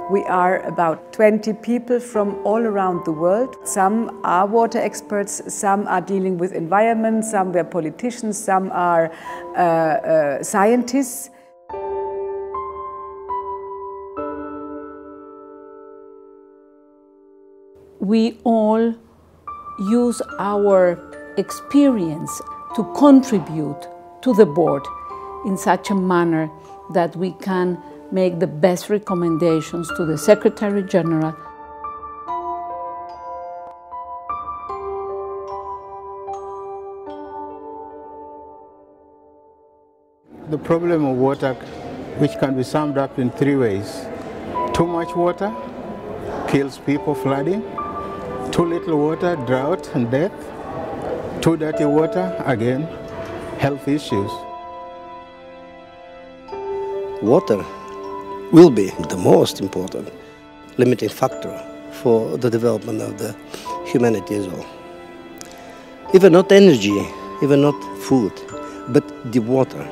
We are about 20 people from all around the world. Some are water experts, some are dealing with environment, some are politicians, some are scientists. We all use our experience to contribute to the board in such a manner that we can make the best recommendations to the Secretary General. The problem of water, which can be summed up in 3 ways. Too much water kills people, flooding. Too little water, drought and death. Too dirty water, again, health issues. Water will be the most important limiting factor for the development of the humanity as well. Even not energy, even not food, but the water.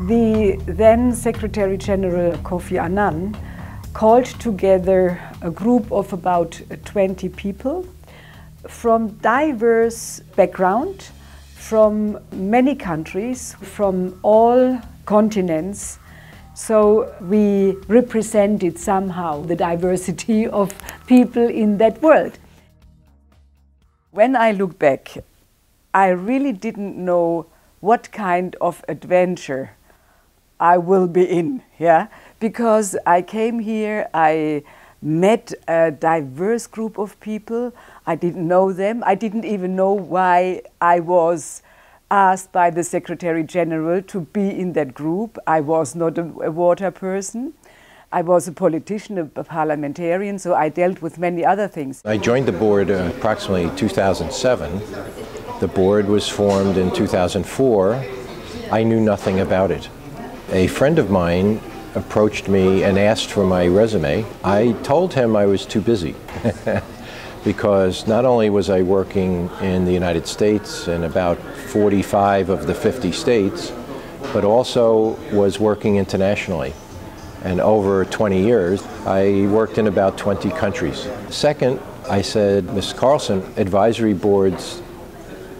The then Secretary General Kofi Annan called together a group of about 20 people from diverse background, from many countries, from all continents. So we represented somehow the diversity of people in that world. When I look back, I really didn't know what kind of adventure I will be in, yeah? Because I came here, I met a diverse group of people. I didn't know them. I didn't even know why I was asked by the Secretary General to be in that group. I was not a water person. I was a politician, a parliamentarian, so I dealt with many other things. I joined the board approximately 2007. The board was formed in 2004. I knew nothing about it. A friend of mine approached me and asked for my resume. I told him I was too busy because not only was I working in the United States in about 45 of the 50 states, but also was working internationally. And over 20 years, I worked in about 20 countries. Second, I said, Ms. Carlson, advisory boards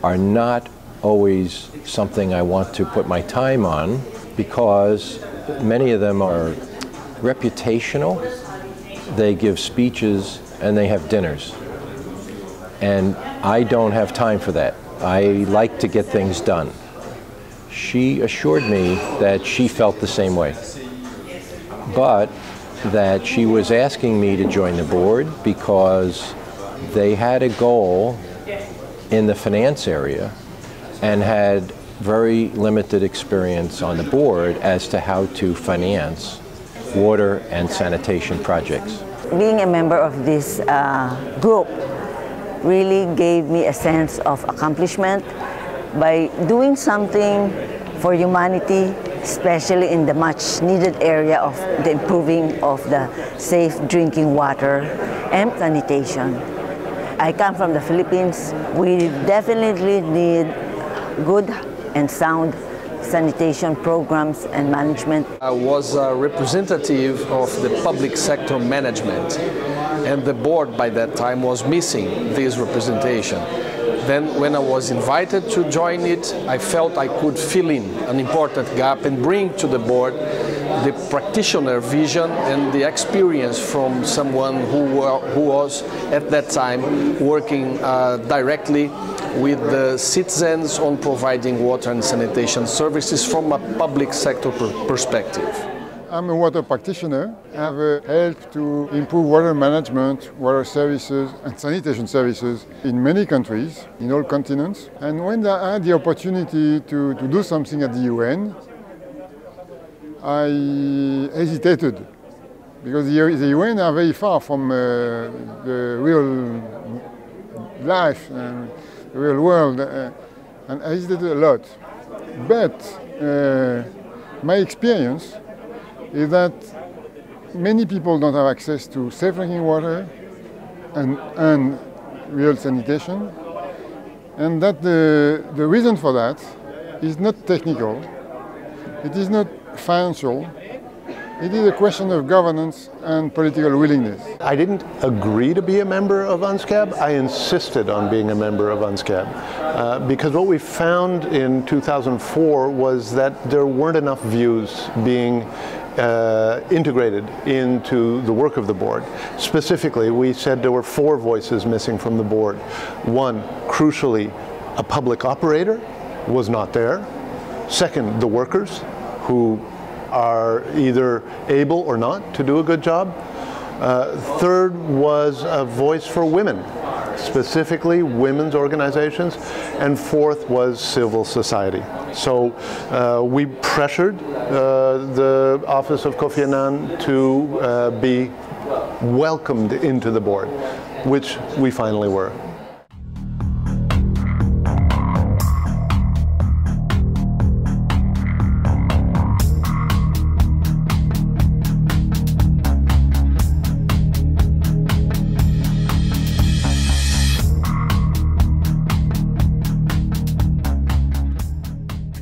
are not always something I want to put my time on, because many of them are reputational. They give speeches and they have dinners. And I don't have time for that. I like to get things done. She assured me that she felt the same way, but that she was asking me to join the board because they had a goal in the finance area and had very limited experience on the board as to how to finance water and sanitation projects. Being a member of this group really gave me a sense of accomplishment by doing something for humanity, especially in the much needed area of the improving of the safe drinking water and sanitation. I come from the Philippines. We definitely need good and sound sanitation programs and management. I was a representative of the public sector management, and the board by that time was missing this representation. Then when I was invited to join it, I felt I could fill in an important gap and bring to the board the practitioner vision and the experience from someone who was at that time working directly with the citizens on providing water and sanitation services from a public sector perspective. I'm a water practitioner. I have helped to improve water management, water services and sanitation services in many countries, in all continents. And when I had the opportunity to do something at the UN, I hesitated because the UN are very far from the real life and the real world, and I hesitated a lot. But my experience is that many people don't have access to safe drinking water and real sanitation, and that the reason for that is not technical, it is not financial, it is a question of governance and political willingness. I didn't agree to be a member of UNSGAB, I insisted on being a member of UNSGAB because what we found in 2004 was that there weren't enough views being integrated into the work of the board. Specifically, we said there were 4 voices missing from the board. One, crucially, a public operator was not there. Second, the workers, who are either able or not to do a good job. Third was a voice for women, specifically women's organizations. And fourth was civil society. So we pressured the Office of Kofi Annan to be welcomed into the board, which we finally were.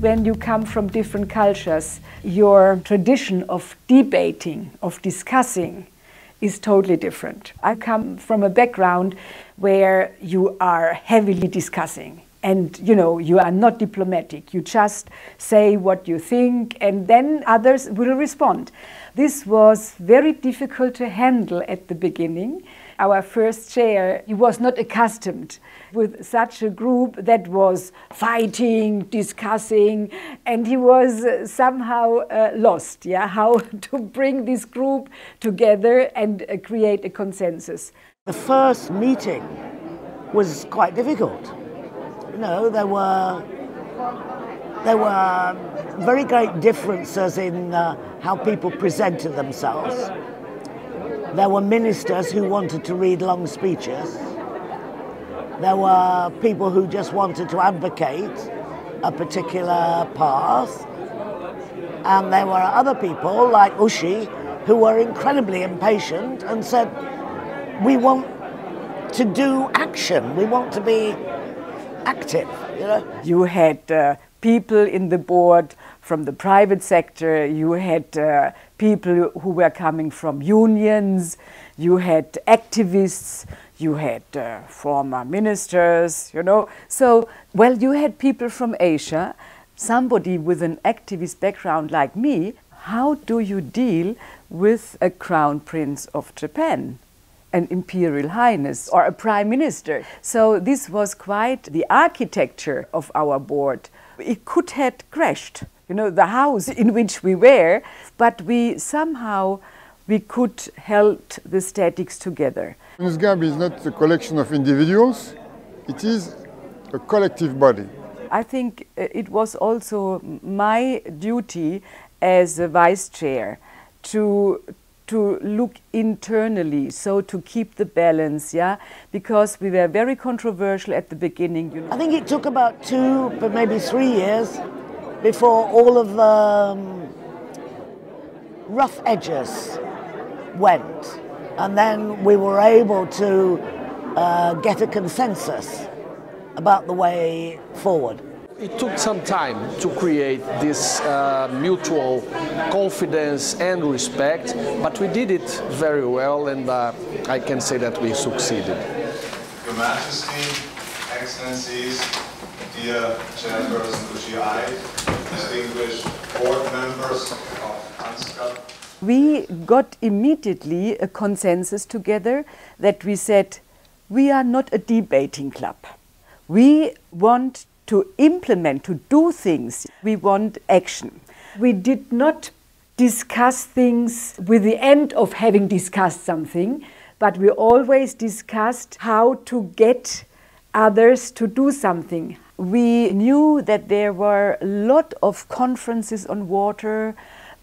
When you come from different cultures, your tradition of debating, of discussing, is totally different. I come from a background where you are heavily discussing, and you are not diplomatic. You just say what you think, and then others will respond. This was very difficult to handle at the beginning. Our first chair, he was not accustomed with such a group that was fighting, discussing, and he was somehow lost, how to bring this group together and create a consensus. The first meeting was quite difficult. There were very great differences in how people presented themselves. There were ministers who wanted to read long speeches. There were people who just wanted to advocate a particular path. And there were other people, like Ushi, who were incredibly impatient and said, we want to do action, we want to be active. You had people in the board from the private sector, you had people who were coming from unions, you had activists, you had former ministers, So, you had people from Asia, somebody with an activist background like me. How do you deal with a crown prince of Japan, an imperial highness, or a prime minister? So this was quite the architecture of our board. It could have crashed, the house in which we were, but we could hold the statics together. UNSGAB is not a collection of individuals, it is a collective body. I think it was also my duty as a vice chair to look internally, so to keep the balance, because we were very controversial at the beginning. I think it took about 2, but maybe 3 years before all of the rough edges went, and then we were able to get a consensus about the way forward. It took some time to create this mutual confidence and respect, but we did it very well, and I can say that we succeeded. Your Majesty, Excellencies, dear Chairperson UGI, distinguished board members of UNSGAB. We got immediately a consensus together that we said, we are not a debating club. We want to implement, to do things. We want action. We did not discuss things with the end of having discussed something, but we always discussed how to get others to do something. We knew that there were a lot of conferences on water,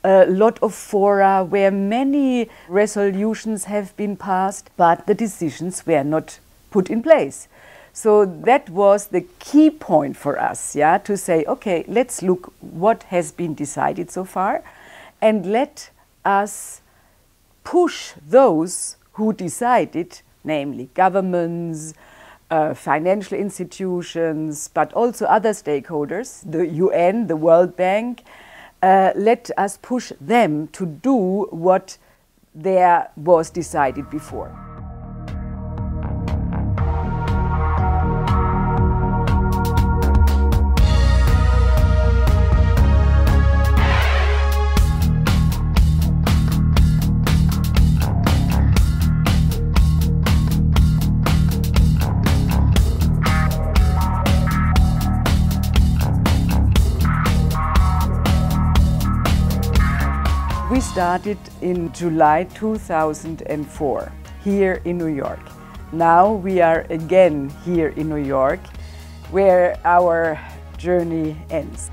a lot of fora where many resolutions have been passed, but the decisions were not put in place. So that was the key point for us, yeah, to say, okay, let's look what has been decided so far, and let us push those who decided, namely governments, financial institutions, but also other stakeholders, the UN, the World Bank. Let us push them to do what there was decided before. We started in July 2004 here in New York. Now we are again here in New York, where our journey ends.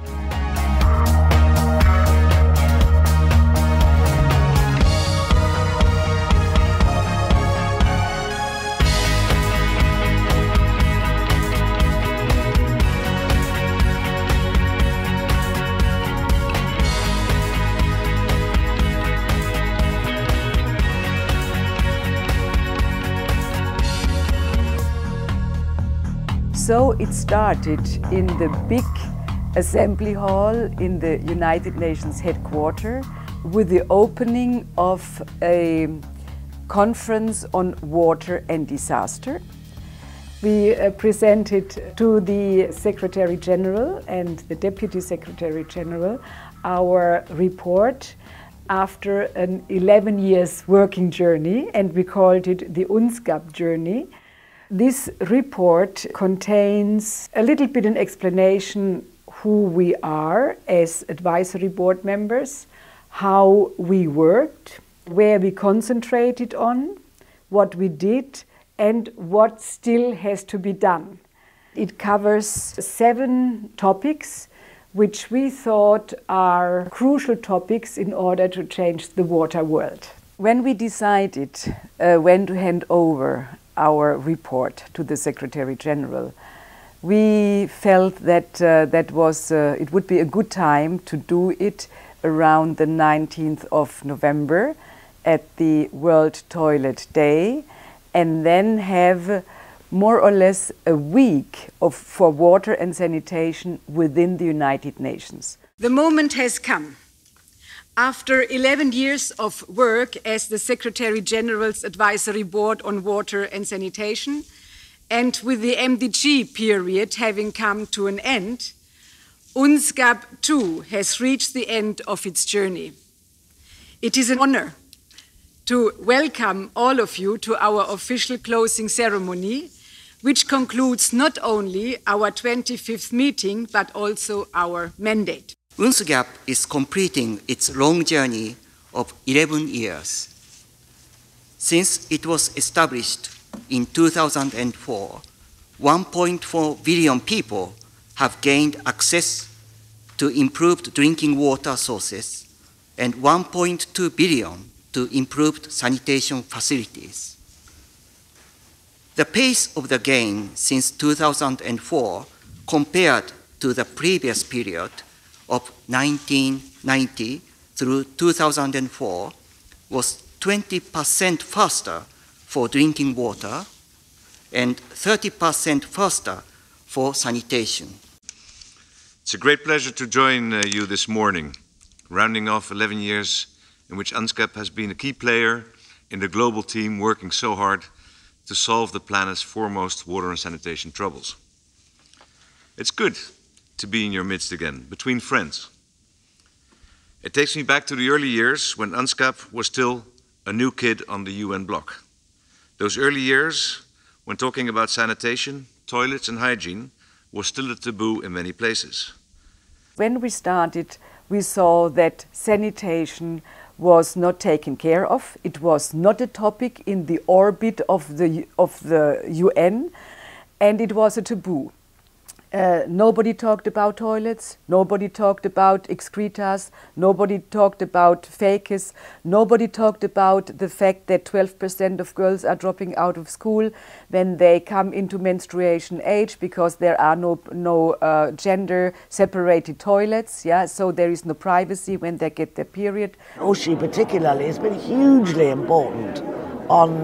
So it started in the big assembly hall in the United Nations headquarters with the opening of a conference on water and disaster. We presented to the Secretary General and the Deputy Secretary General our report after an 11 years working journey, and we called it the UNSGAB journey. This report contains a little bit an explanation who we are as advisory board members, how we worked, where we concentrated on, what we did, and what still has to be done. It covers 7 topics which we thought are crucial topics in order to change the water world. When we decided when to hand over our report to the Secretary General, we felt that it would be a good time to do it around the 19th of November at the World Toilet Day, and then have more or less a week for water and sanitation within the United Nations. The moment has come. After 11 years of work as the Secretary General's Advisory Board on Water and Sanitation, and with the MDG period having come to an end, UNSGAB too has reached the end of its journey. It is an honor to welcome all of you to our official closing ceremony, which concludes not only our 25th meeting, but also our mandate. UNSGAB is completing its long journey of 11 years. Since it was established in 2004, 1.4 billion people have gained access to improved drinking water sources and 1.2 billion to improved sanitation facilities. The pace of the gain since 2004 compared to the previous period of 1990 through 2004 was 20% faster for drinking water and 30% faster for sanitation. It's a great pleasure to join you this morning, rounding off 11 years in which UNSGAB has been a key player in the global team working so hard to solve the planet's foremost water and sanitation troubles. It's good to be in your midst again, between friends. It takes me back to the early years when UNSGAB was still a new kid on the UN block. Those early years when talking about sanitation, toilets and hygiene was still a taboo in many places. When we started, we saw that sanitation was not taken care of. It was not a topic in the orbit of the UN, and it was a taboo. Nobody talked about toilets, nobody talked about excretas, nobody talked about faces, nobody talked about the fact that 12% of girls are dropping out of school when they come into menstruation age because there are no gender separated toilets, yeah, so there is no privacy when they get their period. Oshi particularly has been hugely important on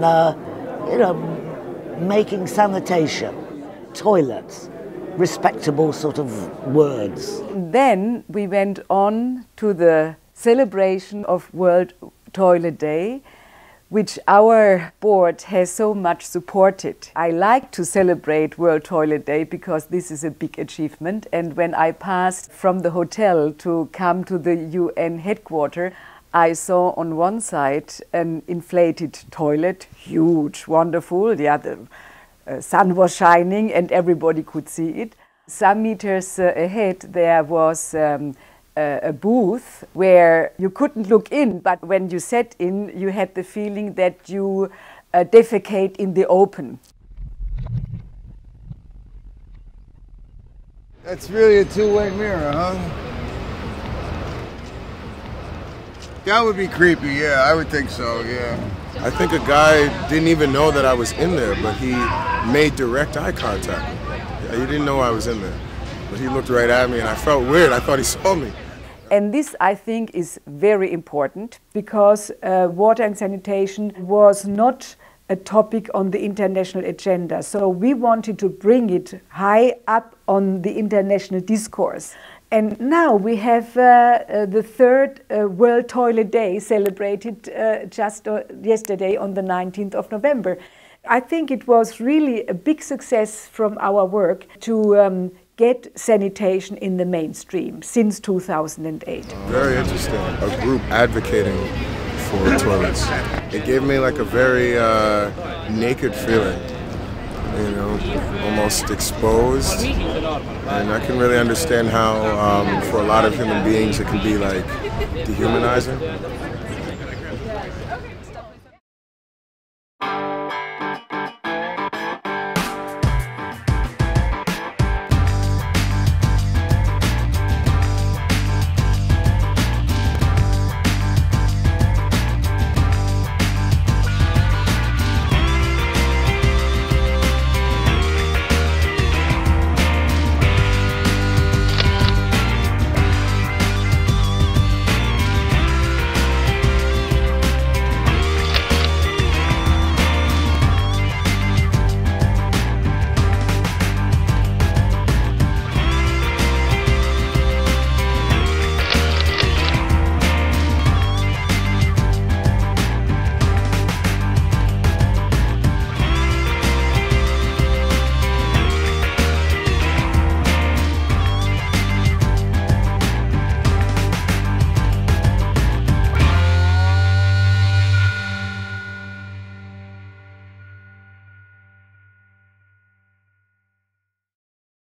making sanitation, toilets, respectable sort of words. Then we went on to the celebration of World Toilet Day, which our board has so much supported. I like to celebrate World Toilet Day because this is a big achievement, and when I passed from the hotel to come to the UN headquarters, I saw on one side an inflated toilet, huge, wonderful, yeah, the sun was shining and everybody could see it. Some meters ahead there was a booth where you couldn't look in, but when you sat in you had the feeling that you defecate in the open. That's really a two-way mirror, huh? That would be creepy, yeah, I would think so, yeah. I think a guy didn't even know that I was in there, but he made direct eye contact. He didn't know I was in there, but he looked right at me and I felt weird. I thought he saw me. And this, I think, is very important because water and sanitation was not a topic on the international agenda. So we wanted to bring it high up on the international discourse. And now we have the third World Toilet Day celebrated just yesterday on the 19th of November. I think it was really a big success from our work to get sanitation in the mainstream since 2008. Very interesting. A group advocating for toilets. It gave me like a very naked feeling. You know, almost exposed, and I can really understand how for a lot of human beings it can be like dehumanizing.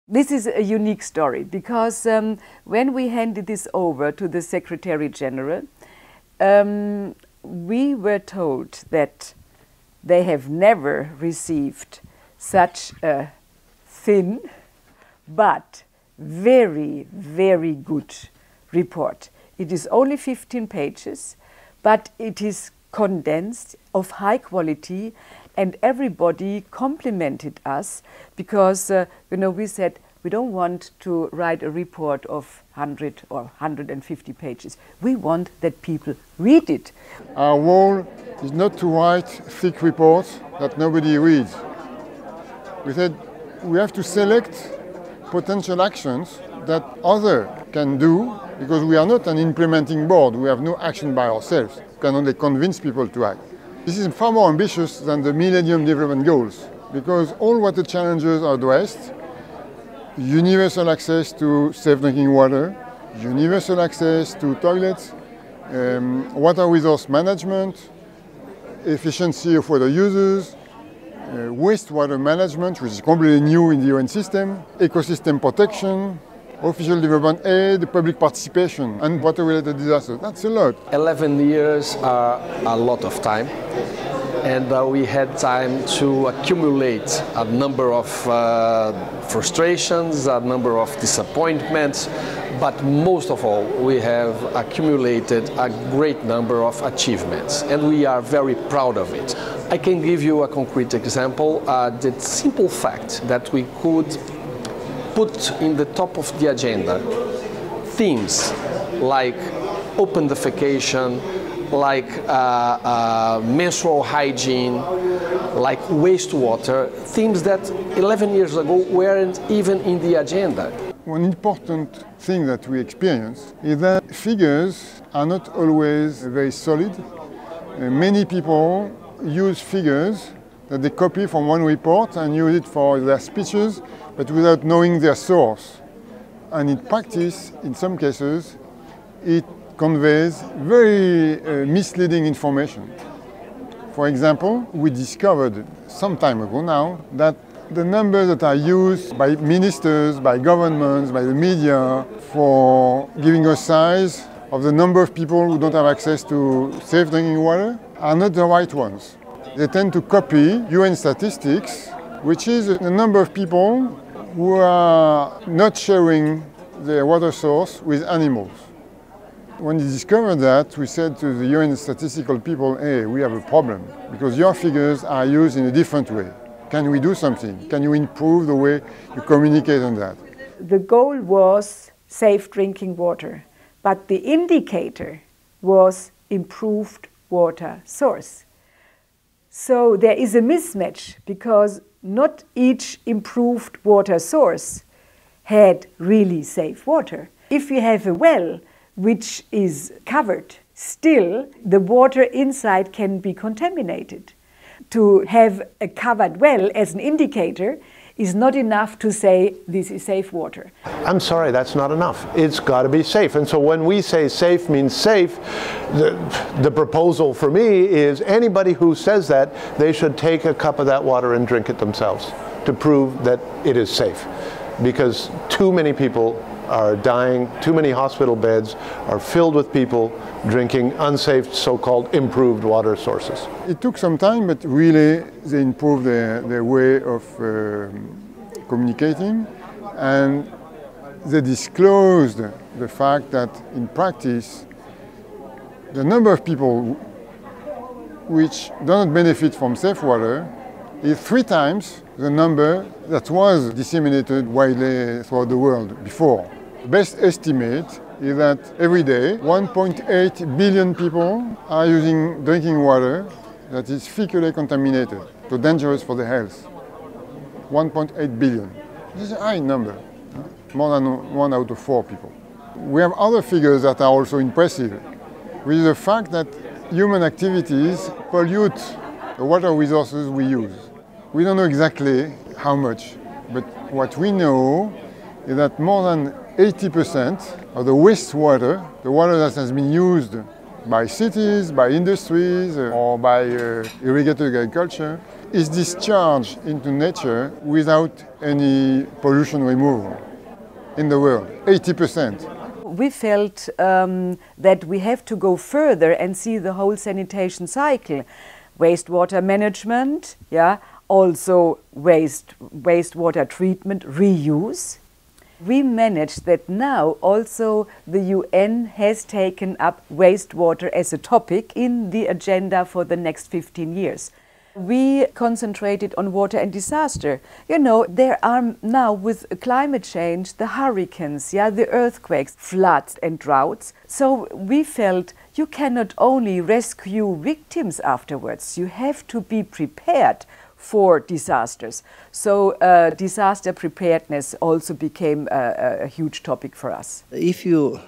This is a unique story because when we handed this over to the Secretary General, we were told that they have never received such a thin but very, very good report. It is only 15 pages, but it is condensed, of high quality, and everybody complimented us because, we said we don't want to write a report of 100 or 150 pages. We want that people read it. Our role is not to write thick reports that nobody reads. We said we have to select potential actions that others can do, because we are not an implementing board, we have no action by ourselves, we can only convince people to act. This is far more ambitious than the Millennium Development Goals, because all water challenges are addressed: universal access to safe drinking water, universal access to toilets, water resource management, efficiency of water users, wastewater management, which is completely new in the UN system, ecosystem protection, official development aid, public participation, and water-related disasters. That's a lot. 11 years are a lot of time, and we had time to accumulate a number of frustrations, a number of disappointments, but most of all, we have accumulated a great number of achievements, and we are very proud of it. I can give you a concrete example, the simple fact that we could put in the top of the agenda themes like open defecation, like menstrual hygiene, like wastewater, themes that 11 years ago weren't even in the agenda. One important thing that we experience is that figures are not always very solid. Many people use figures that they copy from one report and use it for their speeches, but without knowing their source. And in practice, in some cases, it conveys very misleading information. For example, we discovered some time ago now that the numbers that are used by ministers, by governments, by the media for giving a size of the number of people who don't have access to safe drinking water are not the right ones. They tend to copy UN statistics, which is the number of people who are not sharing their water source with animals. When we discovered that, we said to the UN statistical people, hey, we have a problem, because your figures are used in a different way. Can we do something? Can you improve the way you communicate on that? The goal was safe drinking water, but the indicator was improved water source. So there is a mismatch, because not each improved water source had really safe water. If you have a well which is covered, still the water inside can be contaminated. To have a covered well as an indicator is not enough to say this is safe water. I'm sorry, that's not enough. It's got to be safe. And so when we say safe means safe, the proposal for me is anybody who says that, they should take a cup of that water and drink it themselves to prove that it is safe. Because too many people are dying, too many hospital beds are filled with people drinking unsafe, so-called improved water sources. It took some time, but really they improved their way of communicating, and they disclosed the fact that in practice the number of people which do not benefit from safe water is 3 times the number that was disseminated widely throughout the world before. The best estimate is that every day 1.8 billion people are using drinking water that is fecally contaminated, so dangerous for the health. 1.8 billion. This is a high number, more than 1 out of 4 people. We have other figures that are also impressive, which is the fact that human activities pollute the water resources we use. We don't know exactly how much, but what we know is that more than 80% of the wastewater, the water that has been used by cities, by industries, or by irrigated agriculture, is discharged into nature without any pollution removal in the world, 80%. We felt that we have to go further and see the whole sanitation cycle. Wastewater management, also wastewater treatment, reuse. We managed that now also the UN has taken up wastewater as a topic in the agenda for the next 15 years. We concentrated on water and disaster. You know, there are now with climate change, the hurricanes, the earthquakes, floods and droughts. So we felt you cannot only rescue victims afterwards, you have to be prepared for disasters. So disaster preparedness also became a huge topic for us. If you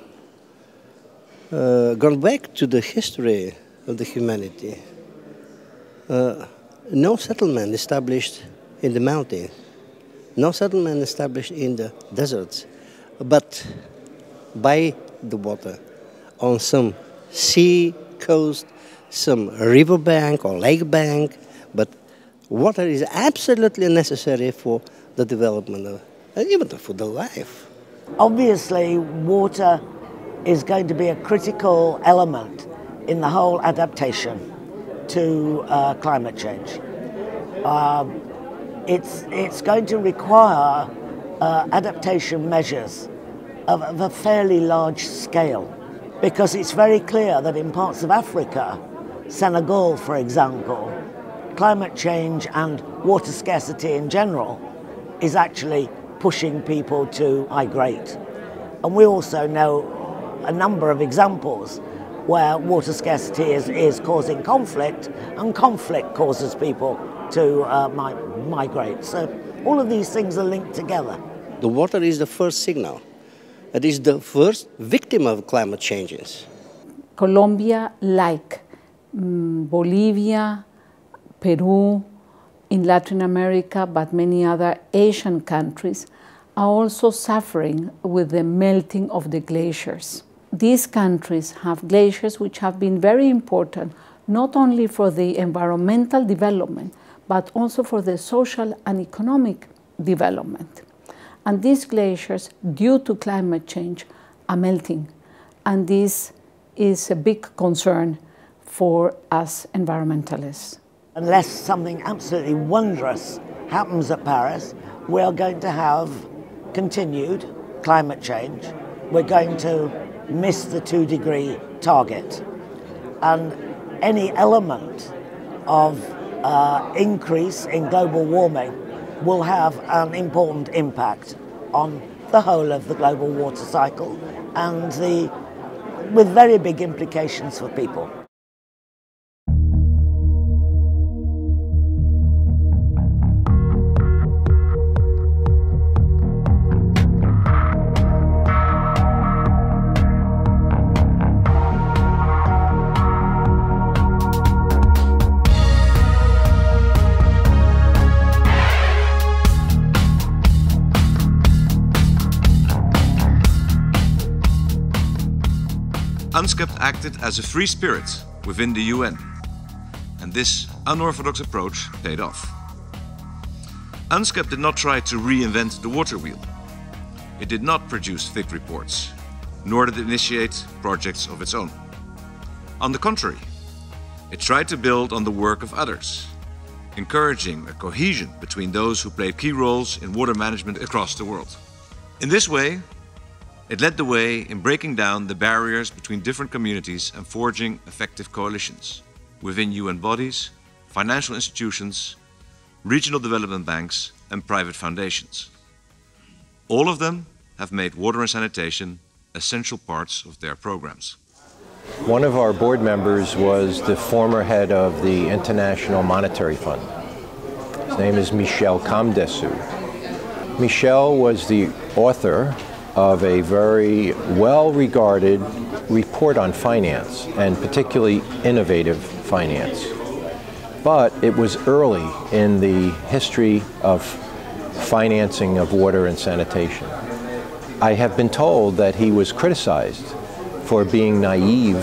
go back to the history of the humanity, no settlement established in the mountains, no settlement established in the deserts, but by the water, on some sea coast, some river bank or lake bank, but water is absolutely necessary for the development of, even for the life. Obviously, water is going to be a critical element in the whole adaptation to climate change. It's going to require adaptation measures of a fairly large scale, because it's very clear that in parts of Africa, Senegal, for example, climate change and water scarcity in general is actually pushing people to migrate. And we also know a number of examples where water scarcity is causing conflict, and conflict causes people to migrate. So all of these things are linked together. The water is the first signal. It is the first victim of climate changes. Colombia, like Bolivia, Peru, in Latin America, but many other Asian countries, are also suffering with the melting of the glaciers. These countries have glaciers which have been very important, not only for the environmental development, but also for the social and economic development. And these glaciers, due to climate change, are melting. And this is a big concern for us environmentalists. Unless something absolutely wondrous happens at Paris, we are going to have continued climate change. We're going to miss the 2-degree target. And any element of increase in global warming will have an important impact on the whole of the global water cycle, and with very big implications for people. UNSGAB acted as a free spirit within the UN, and this unorthodox approach paid off. UNSGAB did not try to reinvent the water wheel. It did not produce thick reports, nor did it initiate projects of its own. On the contrary, it tried to build on the work of others, encouraging a cohesion between those who played key roles in water management across the world. In this way, it led the way in breaking down the barriers between different communities and forging effective coalitions within UN bodies, financial institutions, regional development banks, and private foundations. All of them have made water and sanitation essential parts of their programs. One of our board members was the former head of the International Monetary Fund. His name is Michel Kamdesu. Michel was the author of a very well-regarded report on finance, and particularly innovative finance. But it was early in the history of financing of water and sanitation. I have been told that he was criticized for being naive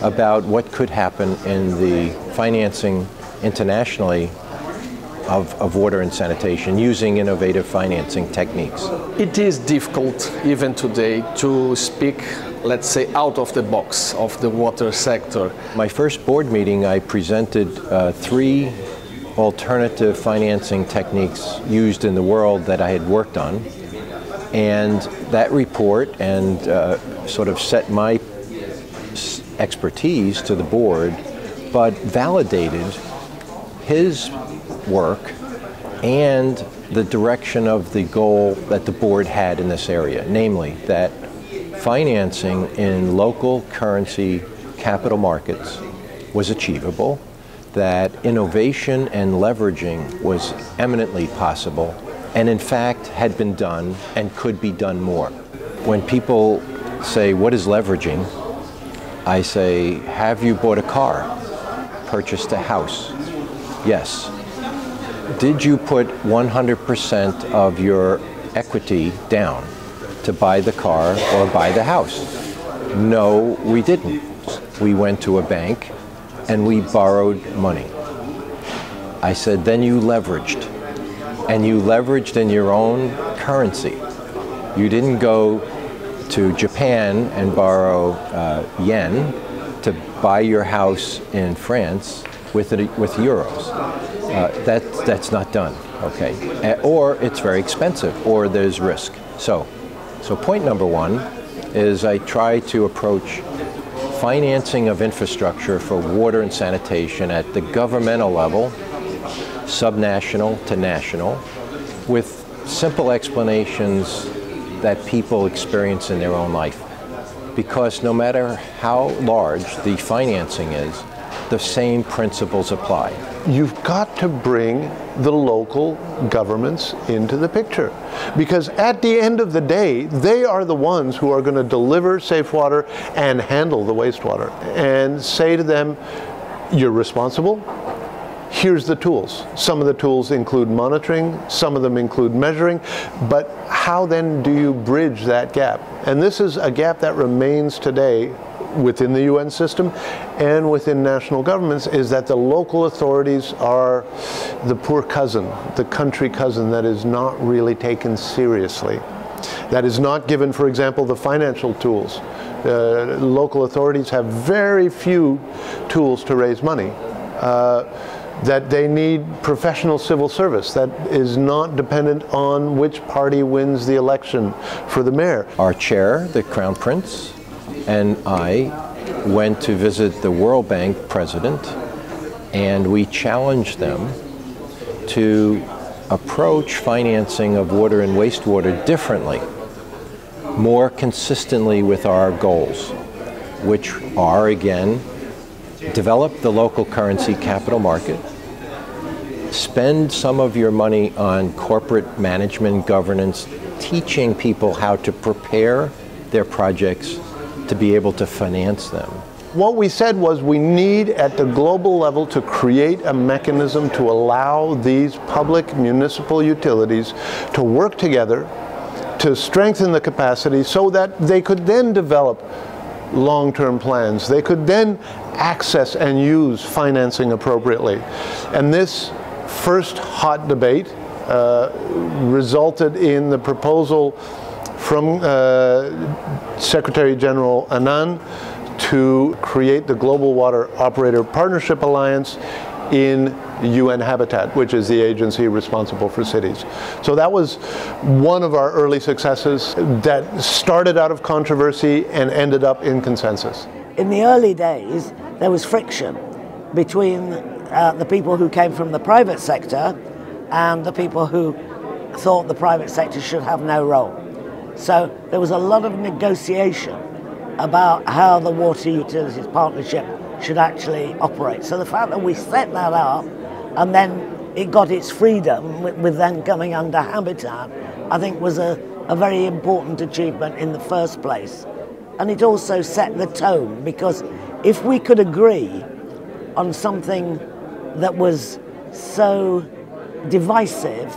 about what could happen in the financing internationally of water and sanitation using innovative financing techniques. It is difficult even today to speak, let's say, out of the box of the water sector. My first board meeting, I presented 3 alternative financing techniques used in the world that I had worked on. And that report and sort of set my expertise to the board, but validated his work and the direction of the goal that the board had in this area, namely that financing in local currency capital markets was achievable, that innovation and leveraging was eminently possible, and in fact had been done and could be done more. When people say, what is leveraging? I say, have you bought a car? Purchased a house? Yes. Did you put 100% of your equity down to buy the car or buy the house? No, we didn't. We went to a bank and we borrowed money. I said, then you leveraged. And you leveraged in your own currency. You didn't go to Japan and borrow yen to buy your house in France with euros. That's not done, okay? Or it's very expensive, or there's risk. So point number one is I try to approach financing of infrastructure for water and sanitation at the governmental level, subnational to national, with simple explanations that people experience in their own life. Because no matter how large the financing is, the same principles apply. You've got to bring the local governments into the picture. Because at the end of the day, they are the ones who are going to deliver safe water and handle the wastewater. And say to them, you're responsible. Here's the tools. Some of the tools include monitoring, some of them include measuring, but how then do you bridge that gap? And this is a gap that remains today within the UN system and within national governments, is that the local authorities are the poor cousin, the country cousin that is not really taken seriously. That is not given, for example, the financial tools. Local authorities have very few tools to raise money. That they need professional civil service that is not dependent on which party wins the election for the mayor. Our chair, the Crown Prince, and I went to visit the World Bank president, and we challenged them to approach financing of water and wastewater differently, more consistently with our goals, which are, again, develop the local currency capital market, spend some of your money on corporate management governance, teaching people how to prepare their projects to be able to finance them. What we said was we need at the global level to create a mechanism to allow these public municipal utilities to work together to strengthen the capacity so that they could then develop long-term plans. They could then access and use financing appropriately. And this first hot debate resulted in the proposal from Secretary General Annan to create the Global Water Operator Partnership Alliance in UN Habitat, which is the agency responsible for cities. So that was one of our early successes that started out of controversy and ended up in consensus. In the early days, there was friction between the people who came from the private sector and the people who thought the private sector should have no role. So there was a lot of negotiation about how the Water Utilities Partnership should actually operate. So the fact that we set that up and then it got its freedom with then coming under Habitat, I think was a very important achievement in the first place. And it also set the tone, because if we could agree on something that was so divisive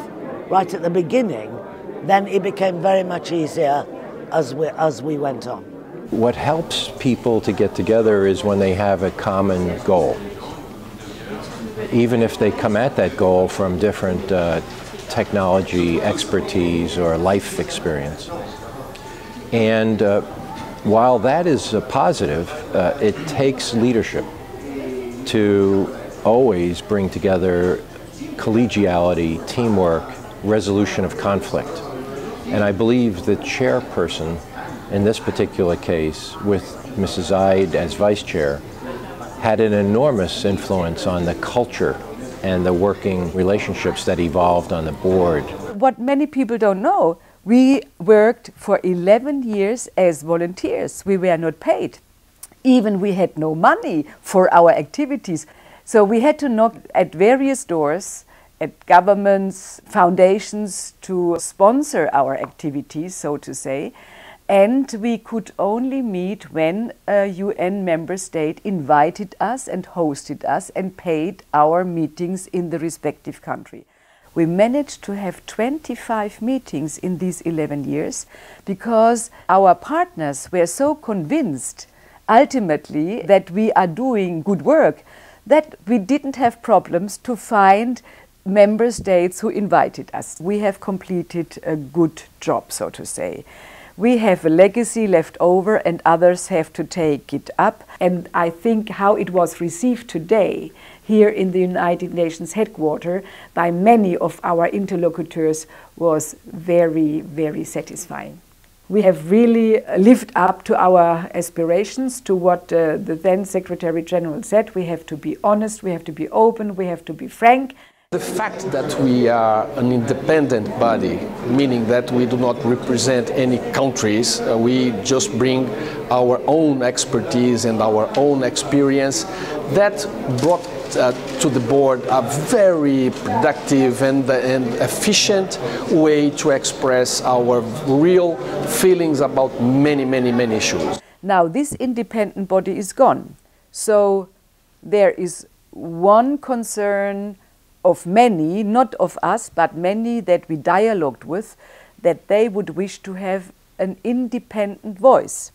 right at the beginning, then it became very much easier as we went on. What helps people to get together is when they have a common goal. Even if they come at that goal from different technology, expertise, or life experience. And while that is a positive, it takes leadership to always bring together collegiality, teamwork, resolution of conflict. And I believe the chairperson in this particular case, with Mrs. Ide as vice chair, had an enormous influence on the culture and the working relationships that evolved on the board. What many people don't know, we worked for 11 years as volunteers. We were not paid. Even we had no money for our activities. So we had to knock at various doors, at governments, foundations to sponsor our activities, so to say. And we could only meet when a UN member state invited us and hosted us and paid our meetings in the respective country. We managed to have 25 meetings in these 11 years because our partners were so convinced ultimately that we are doing good work that we didn't have problems to find member states who invited us. We have completed a good job, so to say. We have a legacy left over and others have to take it up. And I think how it was received today here in the United Nations headquarters by many of our interlocutors was very, very satisfying. We have really lived up to our aspirations, to what the then Secretary General said. We have to be honest, we have to be open, we have to be frank. The fact that we are an independent body, meaning that we do not represent any countries, we just bring our own expertise and our own experience, that brought to the board a very productive and efficient way to express our real feelings about many issues. Now this independent body is gone, so there is one concern of many, not of us, but many that we dialogued with, that they would wish to have an independent voice.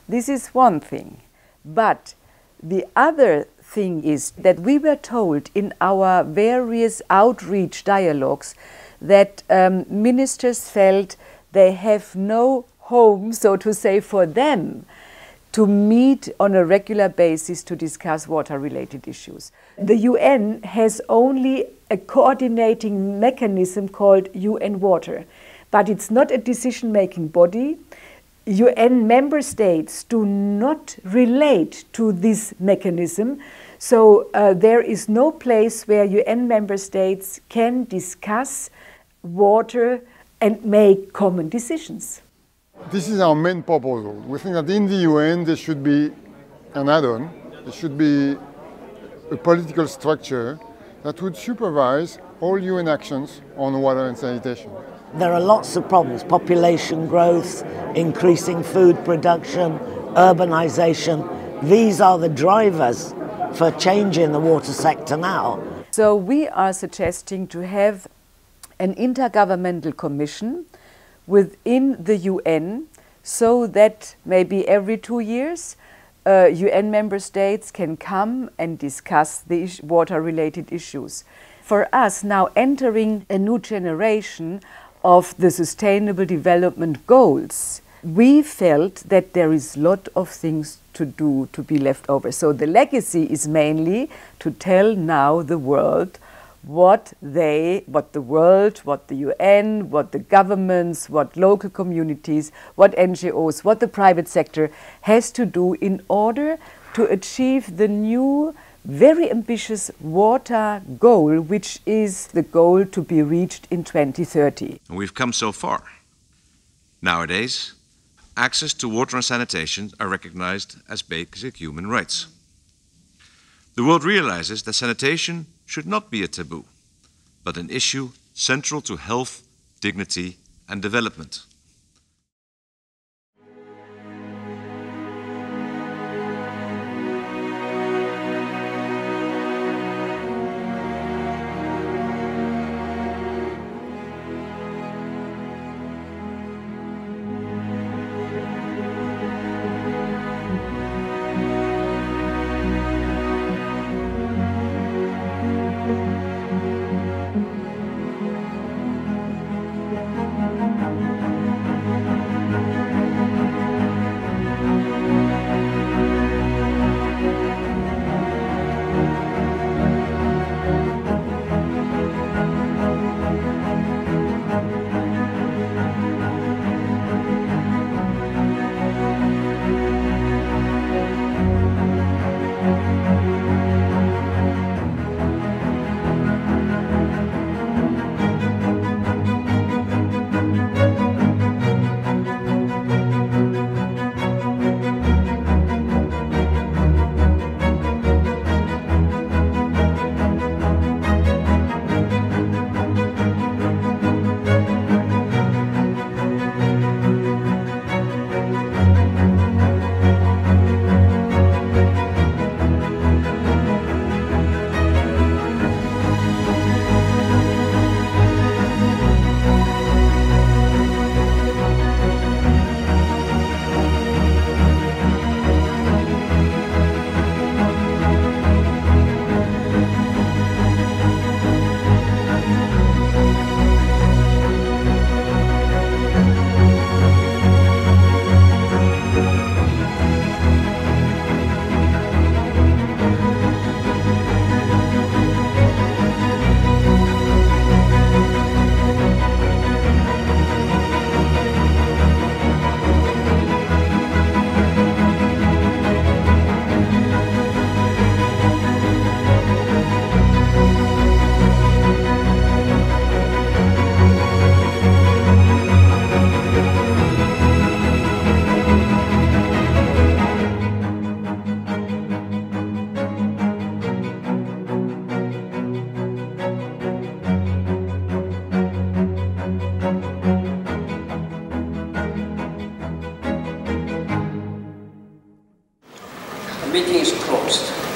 This is one thing. But the other thing is that we were told in our various outreach dialogues that ministers felt they have no home, so to say, for them to meet on a regular basis to discuss water-related issues. The UN has only a coordinating mechanism called UN Water, but it's not a decision-making body. UN member states do not relate to this mechanism, so there is no place where UN member states can discuss water and make common decisions. This is our main proposal. We think that in the UN there should be an add-on, there should be a political structure that would supervise all UN actions on water and sanitation. There are lots of problems: population growth, increasing food production, urbanization. These are the drivers for change in the water sector now. So we are suggesting to have an intergovernmental commission within the UN, so that maybe every 2 years UN member states can come and discuss the water-related issues. For us, now entering a new generation of the Sustainable Development Goals, we felt that there is a lot of things to do, to be left over. So the legacy is mainly to tell now the world what the world, what the UN, what the governments, what local communities, what NGOs, what the private sector has to do in order to achieve the new, very ambitious water goal, which is the goal to be reached in 2030. We've come so far. Nowadays, access to water and sanitation are recognized as basic human rights. The world realizes that sanitation should not be a taboo, but an issue central to health, dignity, and development. meeting is closed.